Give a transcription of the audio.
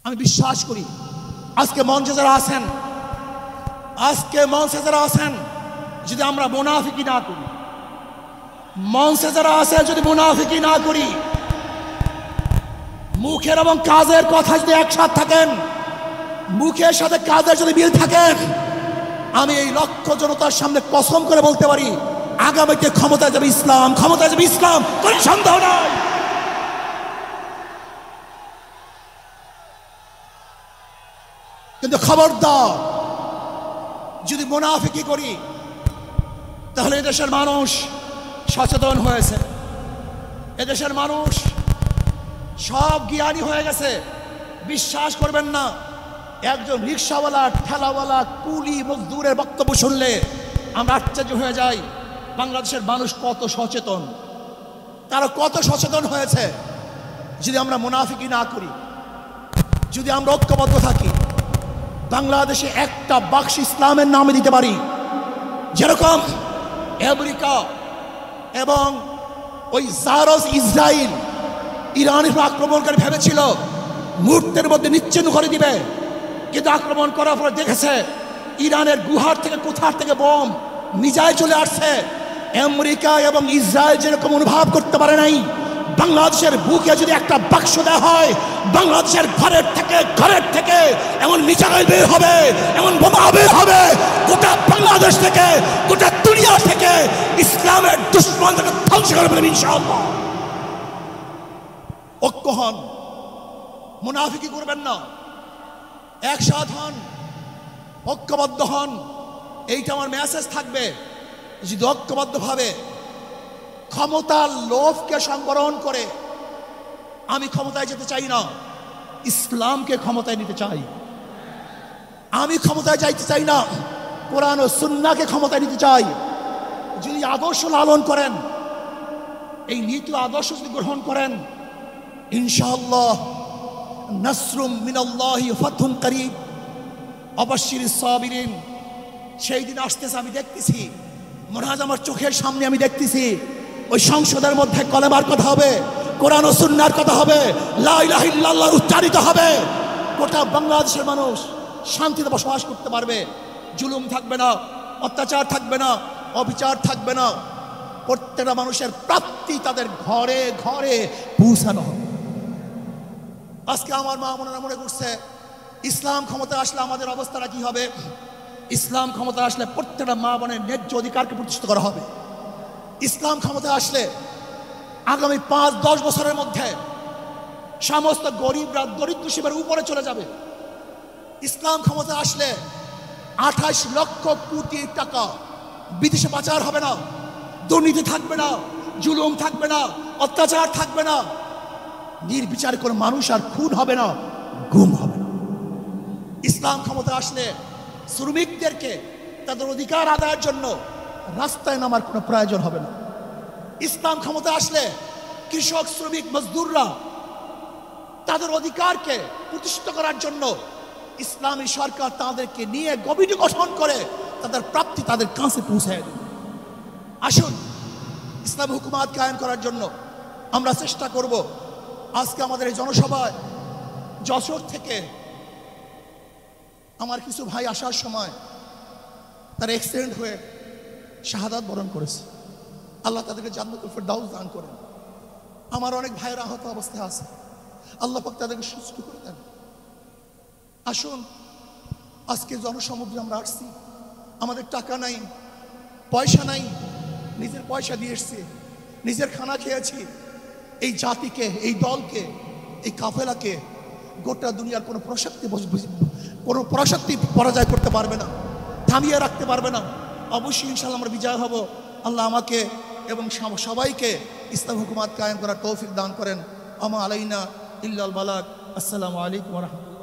আমি বিশ্বাস করি আজকে মঞ্চে যারা আছেন যদি আমরা মুনাফিকি না করি, মঞ্চে যারা আছে যদি মুনাফিকি না করি, মুখের এবং কাজের কথা যদি একসাথে থাকেন, মুখের সাথে কাজের যদি মিল থাকেন, আমি এই লক্ষ জনতার সামনে কসম করে বলতে পারি আগামীতে ক্ষমতায় যাবে ইসলাম, ক্ষমতায় যাবে ইসলাম, কোনো সন্দেহ নাই। কিন্তু খবরদার যদি মুনাফিকি করি তাহলে এদেশের মানুষ সচেতন হয়েছে, এদেশের মানুষ সব জ্ঞানী হয়ে গেছে। বিশ্বাস করবেন না, একজন রিক্সাওয়ালা, ঠেলাওয়ালা, কুলি মজদুরের বক্তব্য শুনলে আমরা আশ্চর্য হয়ে যাই বাংলাদেশের মানুষ কত সচেতন, তারা কত সচেতন হয়েছে। যদি আমরা মুনাফিকি না করি, যদি আমরা ঐক্যবদ্ধ থাকি, বাংলাদেশে একটা বাক্স ইসলামের নামে দিতে পারি। যেরকম আমেরিকা এবং ওই জারস ইসরায়েল ইরানের আক্রমণকারী ভেবেছিল মুহূর্তের মধ্যে নিশ্চিহ্ন করে দিবে, কিন্তু আক্রমণ করার পর দেখেছে ইরানের গুহার থেকে কোথার থেকে বোম মিজাইল চলে আসছে। আমেরিকা এবং ইসরায়েল যেরকম অনুভব করতে পারে নাই, বাংলাদেশের বুকে যদি একটা বাক্স দেওয়া হয়, বাংলাদেশের ঘরের থেকে এমন মিসাইল বের হবে, এমন বোমা বের হবে, গোটা বাংলাদেশ থেকে, গোটা দুনিয়া থেকে ইসলামের দুশমনকে ধ্বংস করে ফেলবে ইনশাআল্লাহ। ঐক্য হন, মুনাফিকি করবেন না, একসাথ হন, ঐক্যবদ্ধ হন, এইটা আমার মেসেজ থাকবে। যদি ঐক্যবদ্ধভাবে ক্ষমতার লোভকে সংবরণ করে আমি ক্ষমতায় যেতে চাই না, ইসলামকে ক্ষমতায় নিতে চাই। আমি ক্ষমতায় যাইতে চাই না, কোরআন ও সুন্নাহকে ক্ষমতায় নিতে চাই। যদি আদর্শ লালন করেন, এই নীতি আদর্শ যদি গ্রহণ করেন, ইনশাআল্লাহ নাসরুম মিনাল্লাহি ফাতহুন করিব ওয়াবাশশিরিস সাবিরিন। সেই দিন আসতেছে, আমি দেখতেছি, মনে হয় আমার চোখের সামনে আমি দেখতেছি ওই সংসদের মধ্যে কলেমার কথা হবে, কোরআন ও সুন্নাহর কথা হবে, লা ইলাহা ইল্লাল্লাহ উচ্চারিত হবে। গোটা বাংলাদেশের মানুষ শান্তিতে বসবাস করতে পারবে, জুলুম থাকবে না, অত্যাচার থাকবে না, অবিচার থাকবে না। প্রত্যেকটা মানুষের প্রাপ্তি তাদের ঘরে ঘরে পৌঁছানো হবে। আজকে আমার মা বোনেরা মনে করছে ইসলাম ক্ষমতা আসলে আমাদের অবস্থাটা কি হবে। ইসলাম ক্ষমতা আসলে প্রত্যেকটা মা বোনের ন্যায্য অধিকারকে প্রতিষ্ঠিত করা হবে। ইসলাম ক্ষমতা আসলে আগামী 5-10 বছরের মধ্যে সমস্ত গরিবরা দরিদ্র সীমার উপরে চলে যাবে। ইসলাম ক্ষমতা আসলে 28 লক্ষ কোটি টাকা বিদেশে পাচার হবে না, দুর্নীতি থাকবে না, জুলুম থাকবে না, অত্যাচার থাকবে না, নির্বিচার কোনো মানুষ আর খুন হবে না, গুম হবে না। ইসলাম ক্ষমতা আসলে শ্রমিকদেরকে তাদের অধিকার আদায়ের জন্য রাস্তায় নামার কোনো প্রয়োজন হবে না। ইসলাম ক্ষমতা আসলে কৃষক, শ্রমিক, মজদুররা তাদের অধিকারকে প্রতিষ্ঠিত করার জন্য ইসলামী সরকার তাদেরকে নিয়ে কমিটি গঠন করে তাদের প্রাপ্তি তাদের কাছে পৌঁছায় দেবে। আসুন ইসলাম হুকুমাত কায়েম করার জন্য আমরা চেষ্টা করব। আজকে আমাদের এই জনসভায় যশোর থেকে আমার কিছু ভাই আসার সময় তার অ্যাক্সিডেন্ট হয়ে শাহাদাত বরণ করেছে। আল্লাহ তাদেরকে জান্নাতুল ফেরদাউস দান করেন। আমার অনেক ভাইয়ের আহত অবস্থায় আছে, আল্লাহ পাক তাদেরকে সুস্থ করে দেন। আসুন আজকে জনসমুদ্রে আমরা আসছি, আমাদের টাকা নাই, পয়সা নাই, নিজের পয়সা দিয়ে এসছি, নিজের খানা খেয়েছি। এই জাতিকে, এই দলকে, এই কাফেলাকে গোটা দুনিয়ার কোনো প্রশক্তি পরাজয় করতে পারবে না, থামিয়ে রাখতে পারবে না। অবশ্যই ইনশাআল্লাহ আমরা বিজয় হব। আল্লাহ আমাকে এবং সবাইকে ইসলাম হুকুমাত কায়েম করার তৌফিক দান করেন। আমা আলাইনা ইল্লাল বালাগ। আসসালামু আলাইকুম ওয়া রাহমাতুল্লাহ।